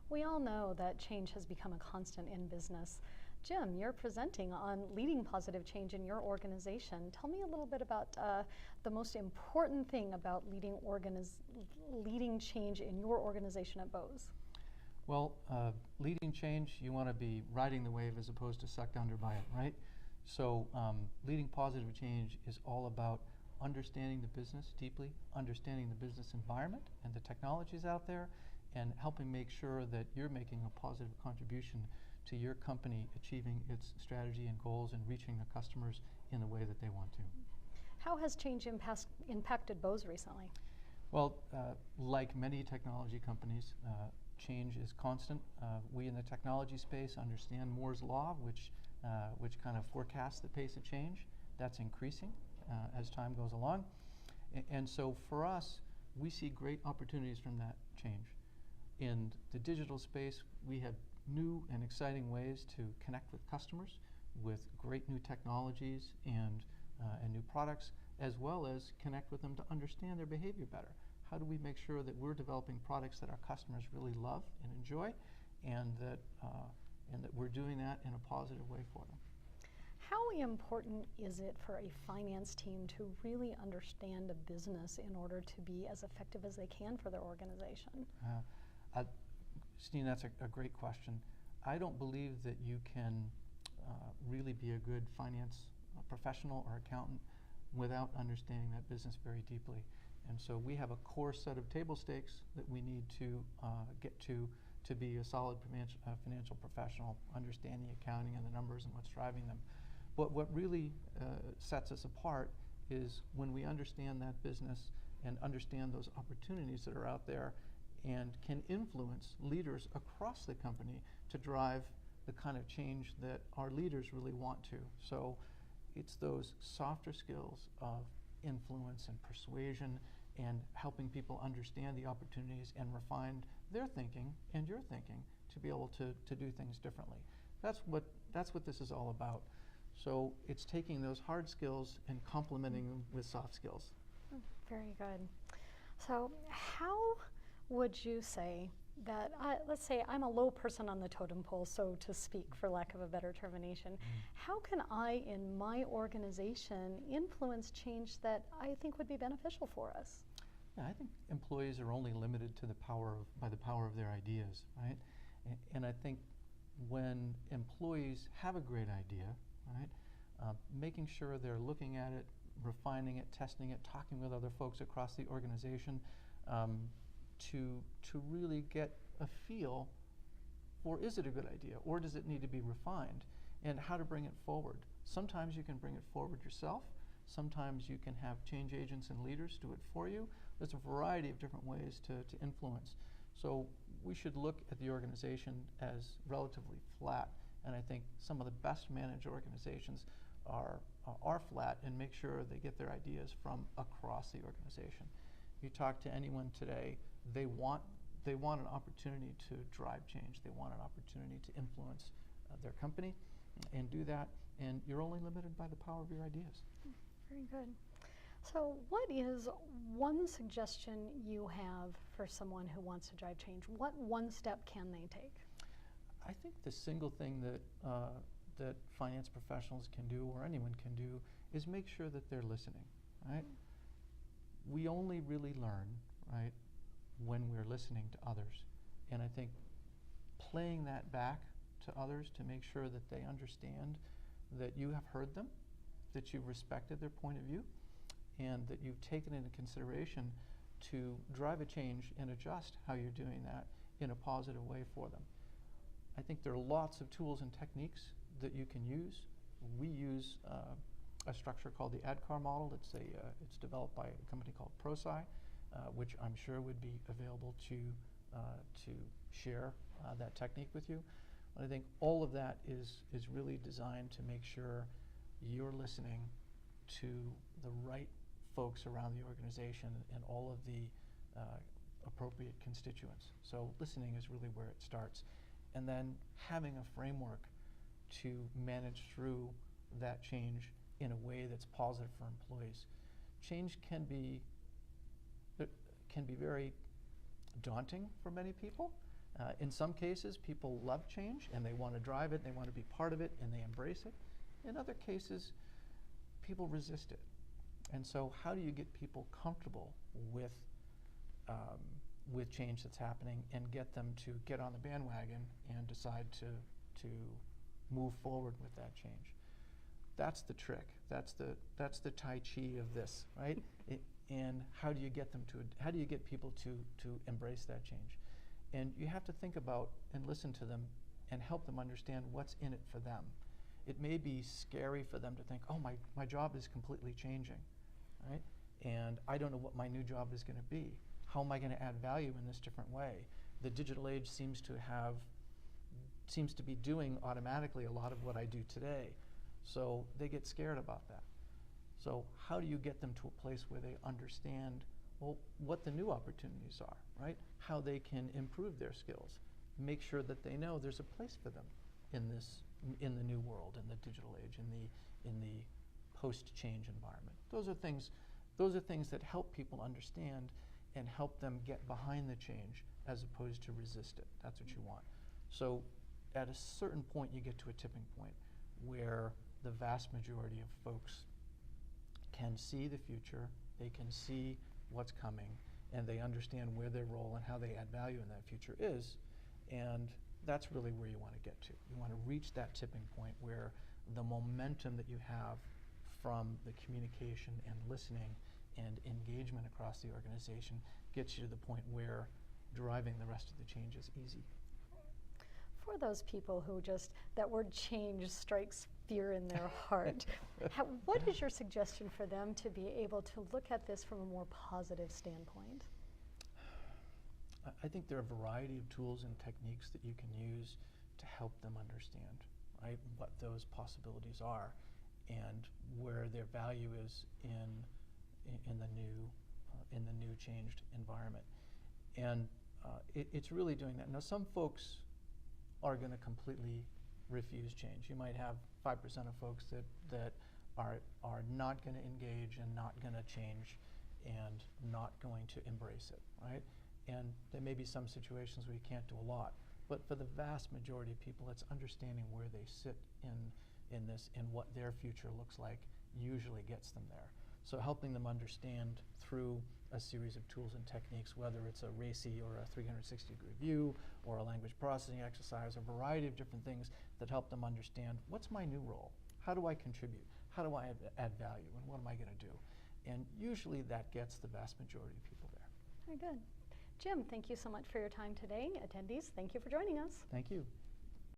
We all know that change has become a constant in business. Jim, you're presenting on leading positive change in your organization. Tell me a little bit about the most important thing about leading change in your organization at Bose. Well, leading change, you want to be riding the wave as opposed to sucked under by it, right? So leading positive change is all about understanding the business deeply, understanding the business environment and the technologies out there, and helping make sure that you're making a positive contribution to your company achieving its strategy and goals and reaching the customers in the way that they want to. How has change impacted Bose recently? Well, like many technology companies, change is constant. We in the technology space understand Moore's Law, which kind of forecasts the pace of change. That's increasing as time goes along. And so for us, we see great opportunities from that change. In the digital space, we have new and exciting ways to connect with customers with great new technologies and new products, as well as connect with them to understand their behavior better. How do we make sure that we're developing products that our customers really love and enjoy, and that we're doing that in a positive way for them? How important is it for a finance team to really understand a business in order to be as effective as they can for their organization? Stine, that's a great question. I don't believe that you can really be a good finance professional or accountant without understanding that business very deeply. And so we have a core set of table stakes that we need to get to be a solid financial professional, understand the accounting and the numbers and what's driving them. But what really sets us apart is when we understand that business and understand those opportunities that are out there and can influence leaders across the company to drive the kind of change that our leaders really want to. So it's those softer skills of influence and persuasion and helping people understand the opportunities and refine their thinking and your thinking to be able to do things differently. That's what this is all about. So it's taking those hard skills and complementing them with soft skills. Very good. So how would you say that, let's say I'm a low person on the totem pole, so to speak, for lack of a better termination. How can I, in my organization, influence change that I think would be beneficial for us? Yeah, I think employees are only limited to by the power of their ideas, right? And I think when employees have a great idea, right, making sure they're looking at it, refining it, testing it, talking with other folks across the organization, to really get a feel for, is it a good idea or does it need to be refined, and how to bring it forward. Sometimes you can bring it forward yourself. Sometimes you can have change agents and leaders do it for you. There's a variety of different ways to influence. So we should look at the organization as relatively flat, and I think some of the best managed organizations are flat and make sure they get their ideas from across the organization. You talk to anyone today, they want an opportunity to drive change. They want an opportunity to influence their company and do that, and you're only limited by the power of your ideas. Very good. So what is one suggestion you have for someone who wants to drive change? What one step can they take? I think the single thing that finance professionals can do, or anyone can do, is make sure that they're listening, right? We only really learn, right, when we're listening to others. And I think playing that back to others to make sure that they understand that you have heard them, that you've respected their point of view, and that you've taken into consideration to drive a change and adjust how you're doing that in a positive way for them. I think there are lots of tools and techniques that you can use. We use a structure called the ADKAR model. It's developed by a company called ProSci, which I'm sure would be available to share that technique with you. But I think all of that is really designed to make sure you're listening to the right folks around the organization and all of the appropriate constituents. So listening is really where it starts. And then having a framework to manage through that change in a way that's positive for employees. Change can be very daunting for many people, In some cases, people love change and they want to drive it, they want to be part of it, and they embrace it. In other cases, people resist it. And so how do you get people comfortable with change that's happening and get them to get on the bandwagon and decide to move forward with that change? That's the trick. That's the Tai Chi of this, right? And how do you get people to embrace that change? And you have to think about and listen to them and help them understand what's in it for them. It may be scary for them to think, oh, my job is completely changing, right? And I don't know what my new job is going to be. How am I going to add value in this different way? The digital age seems to be doing automatically a lot of what I do today. So they get scared about that. So how do you get them to a place where they understand, well, what the new opportunities are, right? How they can improve their skills, make sure that they know there's a place for them in the new world, in the digital age, in the post-change environment. Those are things that help people understand and help them get behind the change as opposed to resist it. That's what you want. So at a certain point, you get to a tipping point where the vast majority of folks can see the future, they can see what's coming, and they understand where their role and how they add value in that future is. And that's really where you want to get to. You want to reach that tipping point where the momentum that you have from the communication and listening and engagement across the organization gets you to the point where driving the rest of the change is easy. For those people who that word change strikes fear in their heart, what is your suggestion for them to be able to look at this from a more positive standpoint? I think there are a variety of tools and techniques that you can use to help them understand, right, what those possibilities are and where their value is in the new changed environment. And it's really doing that. Now, some folks are going to completely refuse change. You might have 5% of folks that are not going to engage and not going to change and not going to embrace it, right? And there may be some situations where you can't do a lot, but for the vast majority of people, it's understanding where they sit in this and what their future looks like usually gets them there. So helping them understand through a series of tools and techniques, whether it's a RACI or a 360-degree view or a language processing exercise, a variety of different things that help them understand what's my new role, how do I contribute, how do I add value, and what am I going to do? And usually that gets the vast majority of people there. Very good. Jim, thank you so much for your time today. Attendees, thank you for joining us. Thank you.